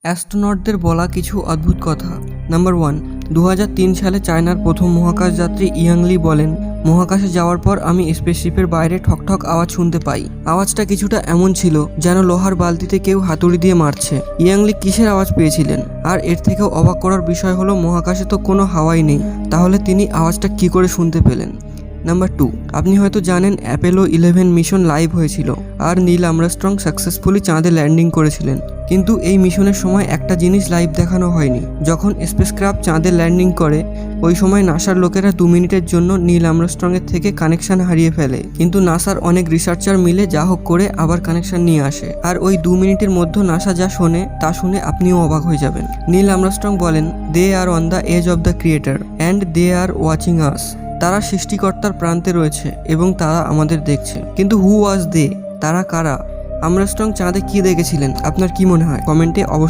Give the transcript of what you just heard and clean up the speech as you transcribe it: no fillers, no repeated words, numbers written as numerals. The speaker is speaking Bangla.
অ্যাস্ট্রোনটদের বলা কিছু অদ্ভুত কথা। নাম্বার 1, 2003 সালে চায়নার প্রথম মহাকাশ যাত্রী ইয়াং লি বলেন, মহাকাশে যাওয়ার পর আমি স্পেসশিপের বাইরে ঠকঠক আওয়াজ শুনতে পাই। আওয়াজটা কিছুটা এমন ছিল যেন লোহার বালতিতে কেউ হাতুড়ি দিয়ে মারছে। ইয়াং লি কিসের আওয়াজ পেয়েছিলেন? আর এর থেকেও অবাক করার বিষয় হলো মহাকাশে তো কোনো হাওয়াই নেই, তাহলে তিনি আওয়াজটা কি করে শুনতে পেলেন? নাম্বার 2, আপনি হয়তো জানেন অ্যাপোলো 11 মিশন লাইভ হয়েছিল আর নীল আর্মস্ট্রং সাকসেসফুলি চাঁদে ল্যান্ডিং করেছিলেন। কিন্তু এই মিশনের সময় একটা জিনিস লাইভ দেখানো হয়নি। যখন স্পেসক্রাফট চাঁদে ল্যান্ডিং করে ওই সময় নাসার লোকেরা 2 মিনিটের জন্য নীল আর্মস্ট্রংয়ের থেকে কানেকশন হারিয়ে ফেলে, কিন্তু নাসার অনেক রিসার্চার মিলে যা হোক করে আবার কানেকশন নিয়ে আসে। আর ওই 2 মিনিটের মধ্যে নাসা যা শোনে তা শুনে আপনিও অবাক হয়ে যাবেন। নীল আর্মস্ট্রং বলেন, they are on the edge of the creator and they are watching us. তারা সৃষ্টিকর্তার প্রান্তে রয়েছে এবং তারা আমাদের দেখছে। কিন্তু হু ওয়াজ দে? তারা কারা? আর্মস্ট্রং চাঁদে কি দেখেছিলেন? আপনার কি মনে হয়? কমেন্টে অবশ্যই